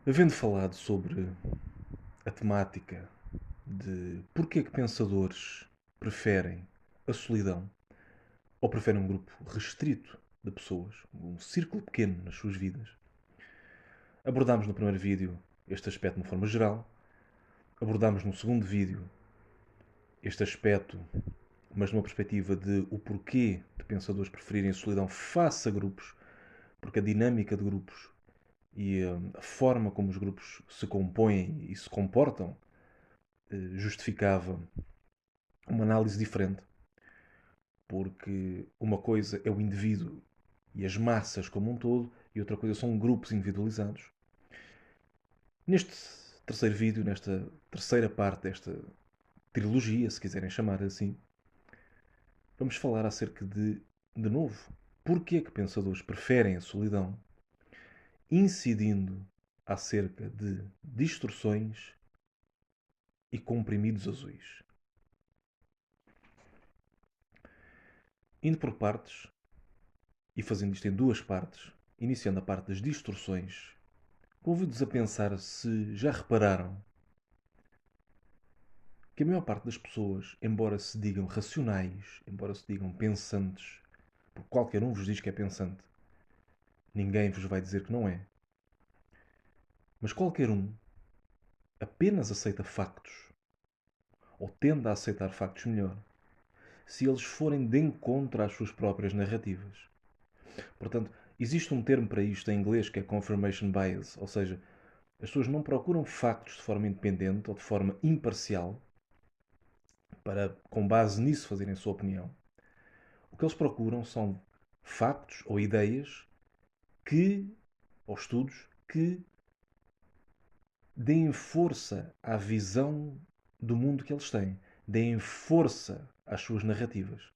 Havendo falado sobre a temática de porque é que pensadores preferem a solidão ou preferem um grupo restrito de pessoas, um círculo pequeno nas suas vidas, abordámos no primeiro vídeo este aspecto de uma forma geral, abordámos no segundo vídeo este aspecto, mas numa perspectiva de o porquê de pensadores preferirem a solidão face a grupos, porque a dinâmica de grupos e a forma como os grupos se compõem e se comportam justificava uma análise diferente, porque uma coisa é o indivíduo e as massas como um todo, e outra coisa são grupos individualizados. Neste terceiro vídeo, nesta terceira parte desta trilogia, se quiserem chamar assim, vamos falar acerca de novo, porque é que pensadores preferem a solidão, incidindo acerca de distorções e comprimidos azuis. Indo por partes, e fazendo isto em duas partes, iniciando a parte das distorções, convido-vos a pensar se já repararam que a maior parte das pessoas, embora se digam racionais, embora se digam pensantes, porque qualquer um vos diz que é pensante, ninguém vos vai dizer que não é, mas qualquer um apenas aceita factos, ou tende a aceitar factos melhor, se eles forem de encontro às suas próprias narrativas. Portanto, existe um termo para isto em inglês que é confirmation bias, ou seja, as pessoas não procuram factos de forma independente ou de forma imparcial para, com base nisso, fazerem a sua opinião. O que eles procuram são factos ou ideias que, ou estudos, que deem força à visão do mundo que eles têm, deem força às suas narrativas.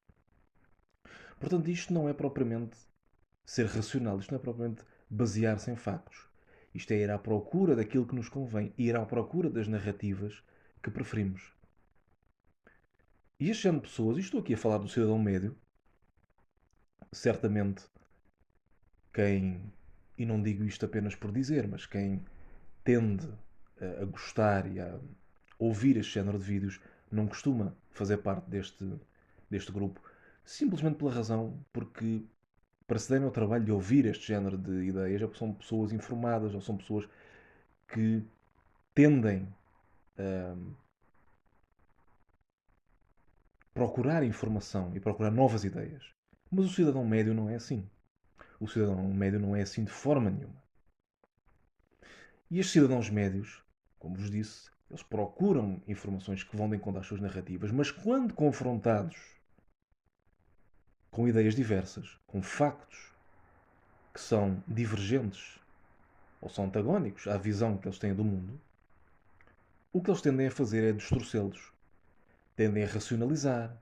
Portanto, isto não é propriamente ser racional, isto não é propriamente basear-se em factos. Isto é ir à procura daquilo que nos convém, ir à procura das narrativas que preferimos. E este género de pessoas, e estou aqui a falar do cidadão médio, certamente quem, e não digo isto apenas por dizer, mas quem tende a gostar e a ouvir este género de vídeos não costuma fazer parte deste grupo, simplesmente pela razão porque para se darem ao trabalho de ouvir este género de ideias, é porque são pessoas informadas ou são pessoas que tendem a procurar informação e procurar novas ideias. Mas o cidadão médio não é assim. O cidadão médio não é assim de forma nenhuma. E estes cidadãos médios, como vos disse, eles procuram informações que vão de encontro às suas narrativas, mas quando confrontados com ideias diversas, com factos que são divergentes ou são antagónicos à visão que eles têm do mundo, o que eles tendem a fazer é distorcê-los. Tendem a racionalizar,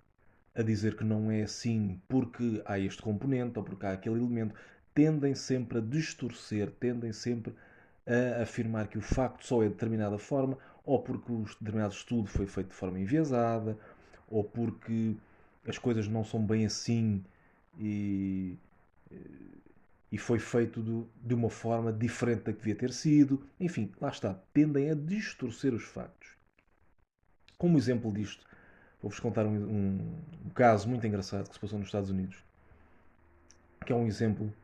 a dizer que não é assim porque há este componente ou porque há aquele elemento. Tendem sempre a distorcer, tendem sempre a afirmar que o facto só é de determinada forma, ou porque o determinado estudo foi feito de forma enviesada, ou porque as coisas não são bem assim e, e foi feito de uma forma diferente da que devia ter sido. Enfim, lá está. Tendem a distorcer os factos. Como exemplo disto, vou-vos contar um caso muito engraçado que se passou nos Estados Unidos, que é um exemplo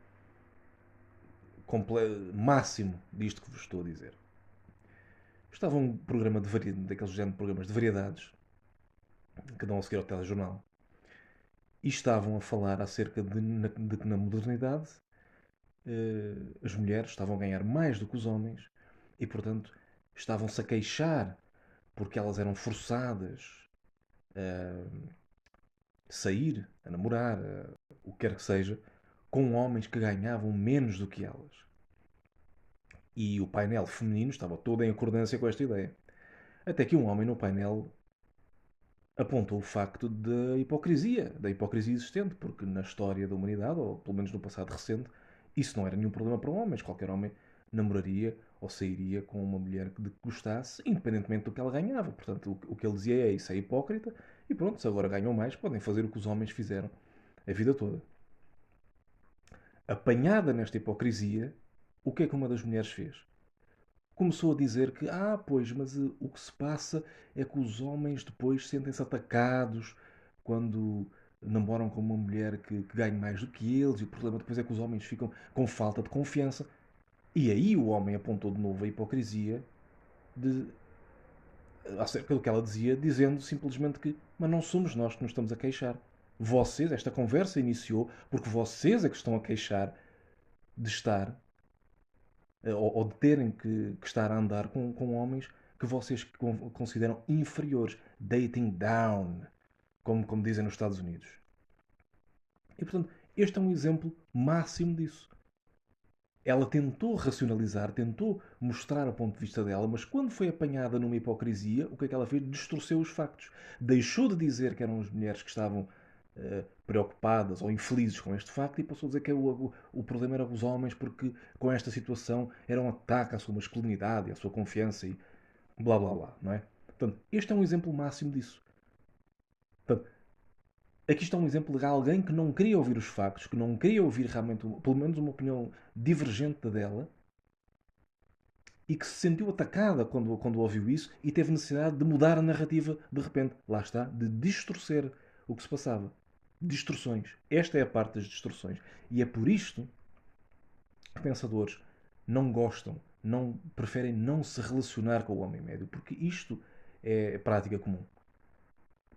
máximo disto que vos estou a dizer. Estava um programa daqueles géneros de programas de variedades, que dão a seguir ao telejornal, e estavam a falar acerca de que na modernidade as mulheres estavam a ganhar mais do que os homens e, portanto, estavam-se a queixar porque elas eram forçadas a sair, a namorar, o que quer que seja, com homens que ganhavam menos do que elas. E o painel feminino estava todo em acordância com esta ideia. Até que um homem no painel apontou o facto da hipocrisia existente, porque na história da humanidade, ou pelo menos no passado recente, isso não era nenhum problema para homens. Qualquer homem namoraria ou sairia com uma mulher que gostasse, independentemente do que ela ganhava. Portanto, o que ele dizia é isso é hipócrita, e pronto, se agora ganham mais, podem fazer o que os homens fizeram a vida toda. Apanhada nesta hipocrisia, o que é que uma das mulheres fez? começou a dizer que, pois, mas o que se passa é que os homens depois sentem-se atacados quando namoram com uma mulher que ganha mais do que eles, e o problema depois é que os homens ficam com falta de confiança. E aí o homem apontou de novo a hipocrisia de, acerca do que ela dizia, dizendo simplesmente que, mas não somos nós que nos estamos a queixar. Vocês, esta conversa iniciou porque vocês é que estão a queixar de estar, ou de terem que estar a andar com homens que vocês consideram inferiores. Dating down, como dizem nos Estados Unidos. E, portanto, este é um exemplo máximo disso. Ela tentou racionalizar, tentou mostrar o ponto de vista dela, mas quando foi apanhada numa hipocrisia, o que é que ela fez? Distorceu os factos. Deixou de dizer que eram as mulheres que estavam preocupadas ou infelizes com este facto e passou a dizer que o problema era os homens porque com esta situação era um ataque à sua masculinidade e à sua confiança e blá blá blá, não é? Portanto, este é um exemplo máximo disso. Portanto, aqui está um exemplo de alguém que não queria ouvir os factos, que não queria ouvir realmente, pelo menos uma opinião divergente da dela, e que se sentiu atacada quando ouviu isso e teve necessidade de mudar a narrativa de repente. Lá está, de distorcer o que se passava. Distorções. Esta é a parte das distorções. E é por isto que pensadores não gostam, não preferem não se relacionar com o homem médio, porque isto é prática comum.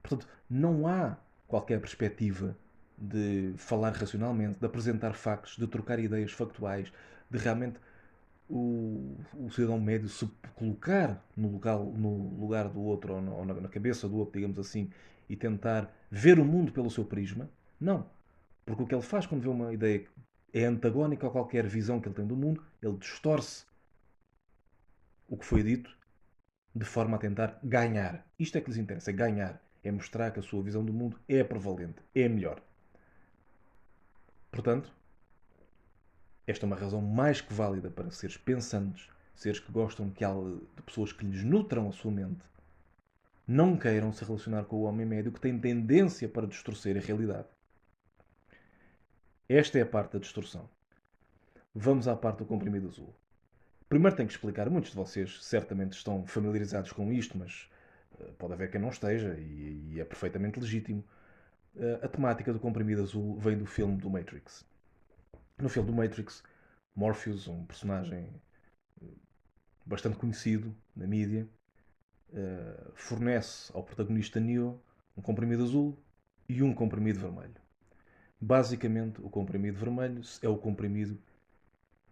Portanto, não há qualquer perspectiva de falar racionalmente, de apresentar factos, de trocar ideias factuais, de realmente o cidadão médio se colocar no lugar do outro ou na cabeça do outro, digamos assim, e tentar ver o mundo pelo seu prisma. Não. Porque o que ele faz quando vê uma ideia que é antagónica a qualquer visão que ele tem do mundo, ele distorce o que foi dito de forma a tentar ganhar. Isto é que lhes interessa, é ganhar. É mostrar que a sua visão do mundo é a prevalente, é a melhor. Portanto, esta é uma razão mais que válida para seres pensantes, seres que gostam de pessoas que lhes nutram a sua mente, não queiram se relacionar com o homem médio que tem tendência para distorcer a realidade. Esta é a parte da distorção. Vamos à parte do comprimido azul. Primeiro tenho que explicar, muitos de vocês certamente estão familiarizados com isto, mas pode haver quem não esteja e é perfeitamente legítimo. A temática do comprimido azul vem do filme do Matrix. No filme do Matrix, Morpheus, um personagem bastante conhecido na mídia, fornece ao protagonista Neo um comprimido azul e um comprimido vermelho. Basicamente, o comprimido vermelho é o comprimido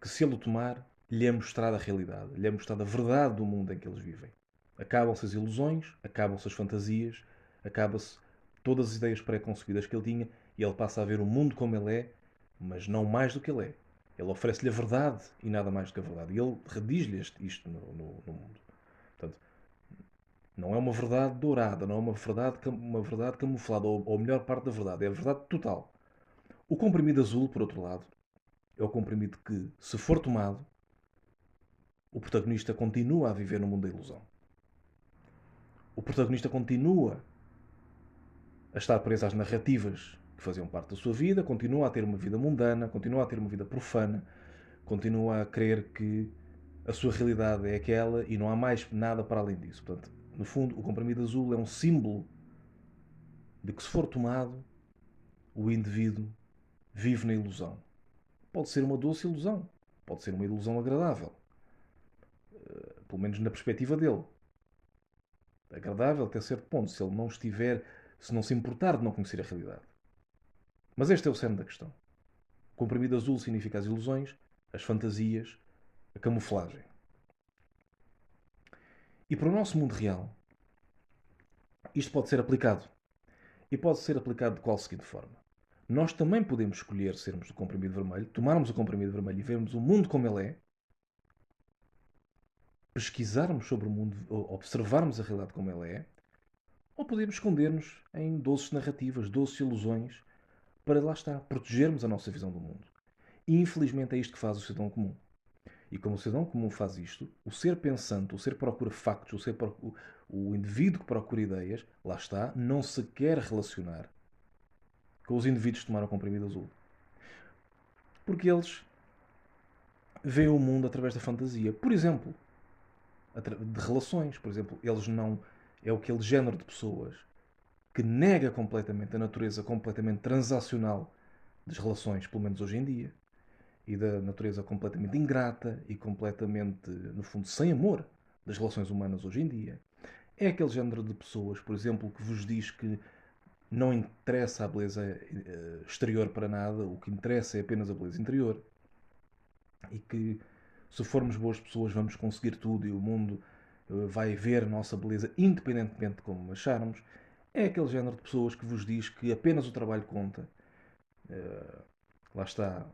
que, se ele o tomar, lhe é mostrada a realidade, lhe é mostrada a verdade do mundo em que eles vivem. Acabam-se as ilusões, acabam-se as fantasias, acabam-se todas as ideias pré-concebidas que ele tinha e ele passa a ver o mundo como ele é, mas não mais do que ele é. Ele oferece-lhe a verdade e nada mais do que a verdade. E ele rediz-lhe isto no mundo. Portanto, não é uma verdade dourada, não é uma verdade camuflada, ou a melhor parte da verdade. É a verdade total. O comprimido azul, por outro lado, é o comprimido que, se for tomado, o protagonista continua a viver no mundo da ilusão. O protagonista continua a estar preso às narrativas que faziam parte da sua vida, continua a ter uma vida mundana, continua a ter uma vida profana, continua a crer que a sua realidade é aquela e não há mais nada para além disso. Portanto, no fundo, o comprimido azul é um símbolo de que, se for tomado, o indivíduo vive na ilusão. Pode ser uma doce ilusão, pode ser uma ilusão agradável, pelo menos na perspectiva dele. Agradável até certo ponto, se não se importar de não conhecer a realidade. Mas este é o cerne da questão. O comprimido azul significa as ilusões, as fantasias, a camuflagem. E para o nosso mundo real, isto pode ser aplicado. E pode ser aplicado de qual seguinte forma? Nós também podemos escolher sermos do comprimido vermelho, tomarmos o comprimido vermelho e vermos o mundo como ele é, pesquisarmos sobre o mundo, observarmos a realidade como ela é, ou podemos esconder-nos em doces narrativas, doces ilusões, para lá estar, protegermos a nossa visão do mundo. E infelizmente é isto que faz o cidadão comum. E como o cidadão comum faz isto, o ser pensante, o ser que procura factos, o indivíduo que procura ideias, lá está, não se quer relacionar com os indivíduos que tomaram o comprimido azul. Porque eles veem o mundo através da fantasia. Por exemplo, de relações. Por exemplo, eles não. É aquele género de pessoas que nega completamente a natureza completamente transacional das relações, pelo menos hoje em dia, e da natureza completamente ingrata e completamente, no fundo, sem amor das relações humanas hoje em dia. É aquele género de pessoas, por exemplo, que vos diz que não interessa a beleza exterior para nada, o que interessa é apenas a beleza interior, e que se formos boas pessoas vamos conseguir tudo e o mundo vai ver a nossa beleza independentemente de como acharmos. É aquele género de pessoas que vos diz que apenas o trabalho conta. Lá está.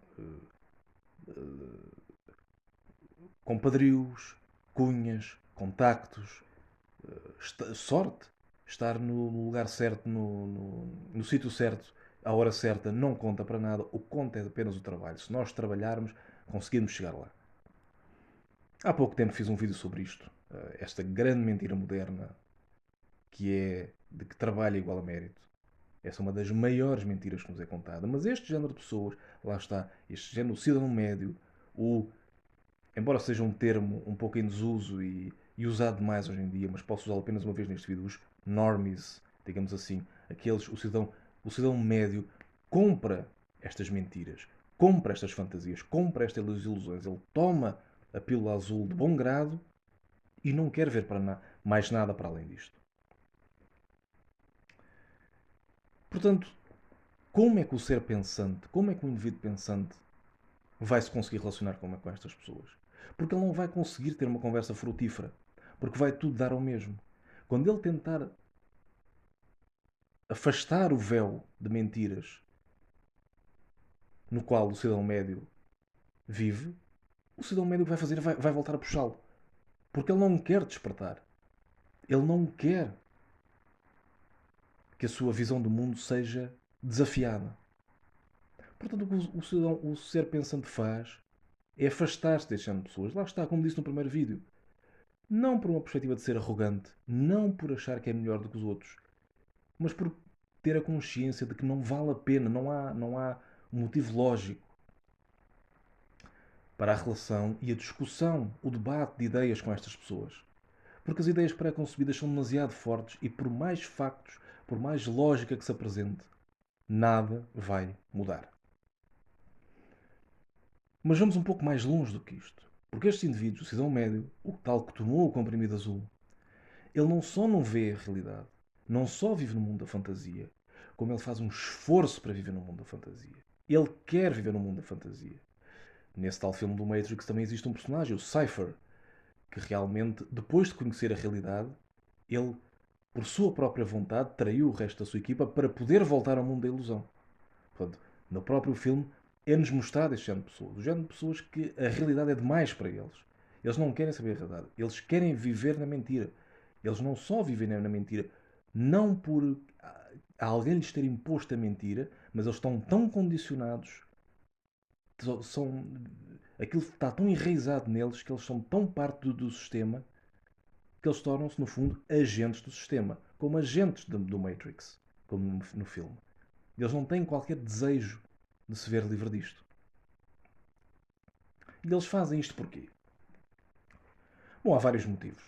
Compadrios, cunhas, contactos, sorte. Estar no lugar certo, no sítio certo, à hora certa, não conta para nada. O que conta é apenas o trabalho. Se nós trabalharmos, conseguimos chegar lá. Há pouco tempo fiz um vídeo sobre isto. Esta grande mentira moderna que é de que trabalho é igual a mérito. Essa é uma das maiores mentiras que nos é contada. Mas este género de pessoas, lá está, este género, o cidadão médio, o, embora seja um termo um pouco em desuso e usado demais hoje em dia, mas posso usá-lo apenas uma vez neste vídeo, os normies, digamos assim, aqueles, o cidadão médio compra estas mentiras, compra estas fantasias, compra estas ilusões. Ele toma a pílula azul de bom grado e não quer ver mais nada para além disto. Portanto, como é que o ser pensante, como é que o indivíduo pensante vai se conseguir relacionar com estas pessoas? Porque ele não vai conseguir ter uma conversa frutífera, porque vai tudo dar ao mesmo. Quando ele tentar afastar o véu de mentiras no qual o cidadão médio vive, o cidadão médio vai fazer vai voltar a puxá-lo. Porque ele não quer despertar. Ele não quer que a sua visão do mundo seja desafiada. Portanto, o que cidadão, o ser pensante faz é afastar-se deste género de pessoas. Lá está, como disse no primeiro vídeo. Não por uma perspectiva de ser arrogante, não por achar que é melhor do que os outros, mas por ter a consciência de que não vale a pena, não há um motivo lógico para a relação e a discussão, o debate de ideias com estas pessoas. Porque as ideias pré-concebidas são demasiado fortes e, por mais factos, por mais lógica que se apresente, nada vai mudar. Mas vamos um pouco mais longe do que isto. Porque estes indivíduos, o cidadão médio, o tal que tomou o comprimido azul, ele não só não vê a realidade, não só vive no mundo da fantasia, como ele faz um esforço para viver no mundo da fantasia. Ele quer viver no mundo da fantasia. Nesse tal filme do Matrix também existe um personagem, o Cypher, que realmente, depois de conhecer a realidade, ele, por sua própria vontade, traiu o resto da sua equipa para poder voltar ao mundo da ilusão. Portanto, no próprio filme é-nos mostrado este género de pessoas. O género de pessoas que a realidade é demais para eles. Eles não querem saber a realidade. Eles querem viver na mentira. Eles não só vivem na mentira, não por alguém lhes ter imposto a mentira, mas eles estão tão condicionados, aquilo está tão enraizado neles que eles são tão parte do sistema que eles tornam-se, no fundo, agentes do sistema, como agentes do Matrix, como no filme. Eles não têm qualquer desejo de se ver livre disto. E eles fazem isto porquê? Bom, há vários motivos.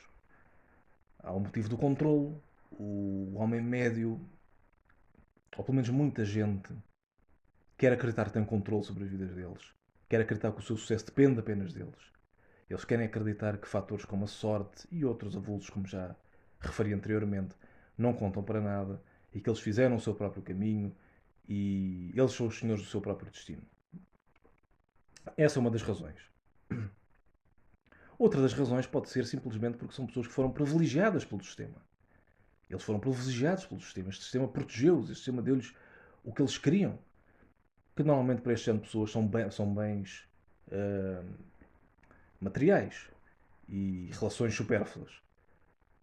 Há o motivo do controle. O homem médio, ou pelo menos muita gente, quer acreditar que tem controle sobre as vidas deles. Quer acreditar que o seu sucesso depende apenas deles. Eles querem acreditar que fatores como a sorte e outros avulsos, como já referi anteriormente, não contam para nada e que eles fizeram o seu próprio caminho e eles são os senhores do seu próprio destino. Essa é uma das razões. Outra das razões pode ser simplesmente porque são pessoas que foram privilegiadas pelo sistema. Eles foram privilegiados pelo sistema. Este sistema protegeu-os. Este sistema deu-lhes o que eles queriam. Que normalmente para este género de pessoas são bens materiais e relações supérfluas.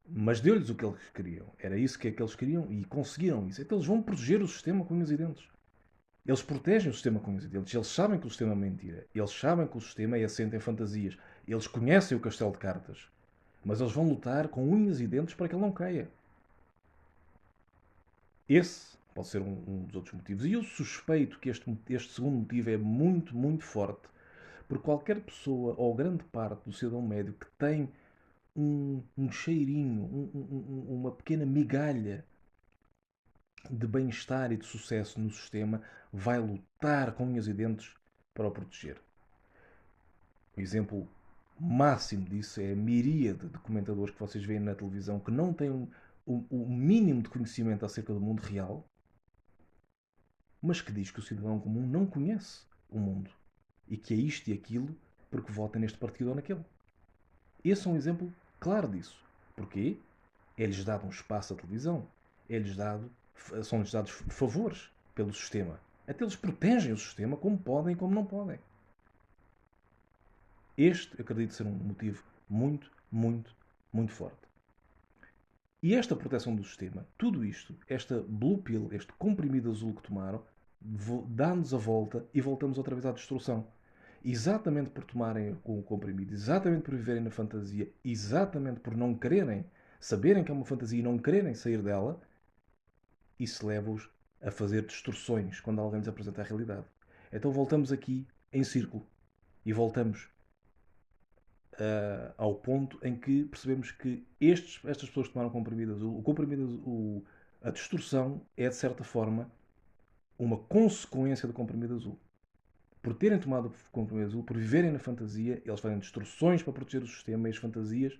Mas deu-lhes o que eles queriam. Era isso que eles queriam e conseguiram isso. Então eles vão proteger o sistema com unhas e dentes. Eles protegem o sistema com unhas e dentes. Eles sabem que o sistema é mentira. Eles sabem que o sistema é assente em fantasias. Eles conhecem o castelo de cartas. Mas eles vão lutar com unhas e dentes para que ele não caia. Esse pode ser um dos outros motivos. E eu suspeito que este segundo motivo é muito forte. Porque qualquer pessoa, ou grande parte do cidadão médio, que tem um cheirinho, uma pequena migalha de bem-estar e de sucesso no sistema, vai lutar com unhas e dentes para o proteger. O exemplo máximo disso é a miríade de comentadores que vocês veem na televisão que não têm o mínimo de conhecimento acerca do mundo real, mas que diz que o cidadão comum não conhece o mundo e que é isto e aquilo porque vota neste partido ou naquele. Esse é um exemplo claro disso. Porquê? É-lhes dado um espaço à televisão, são-lhes dados favores pelo sistema. Até eles protegem o sistema como podem e como não podem. Este, acredito ser um motivo muito, muito, muito forte. E esta proteção do sistema, tudo isto, esta blue pill, este comprimido azul que tomaram, dá-nos a volta e voltamos outra vez à destruição. Exatamente por tomarem o comprimido, exatamente por viverem na fantasia, exatamente por não quererem, saberem que é uma fantasia e não quererem sair dela, isso leva-os a fazer distorções quando alguém lhes apresenta a realidade. Então voltamos aqui em círculo e voltamos ao ponto em que percebemos que estas pessoas que tomaram comprimido azul, o comprimido azul, a distorção é de certa forma uma consequência do comprimido azul. Por terem tomado o comprimido azul, por viverem na fantasia, eles fazem distorções para proteger o sistema e as fantasias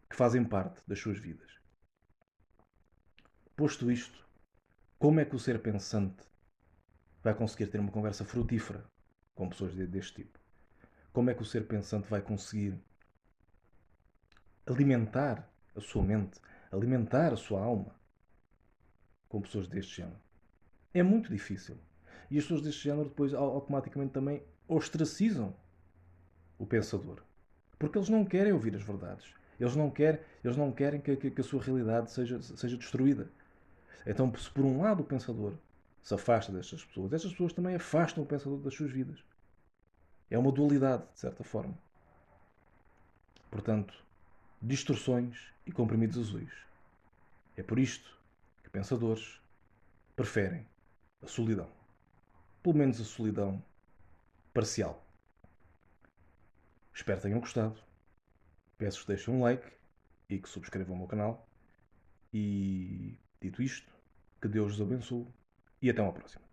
que fazem parte das suas vidas. Posto isto, como é que o ser pensante vai conseguir ter uma conversa frutífera com pessoas deste tipo? Como é que o ser pensante vai conseguir alimentar a sua mente, alimentar a sua alma com pessoas deste género? É muito difícil. E as pessoas deste género depois automaticamente também ostracizam o pensador. Porque eles não querem ouvir as verdades. Eles não querem que a sua realidade seja destruída. Então, se por um lado o pensador se afasta destas pessoas também afastam o pensador das suas vidas. É uma dualidade, de certa forma. Portanto, distorções e comprimidos azuis. É por isto que pensadores preferem a solidão. Pelo menos a solidão parcial. Espero que tenham gostado. Peço que deixem um like e que subscrevam o meu canal. E, dito isto, que Deus os abençoe e até uma próxima.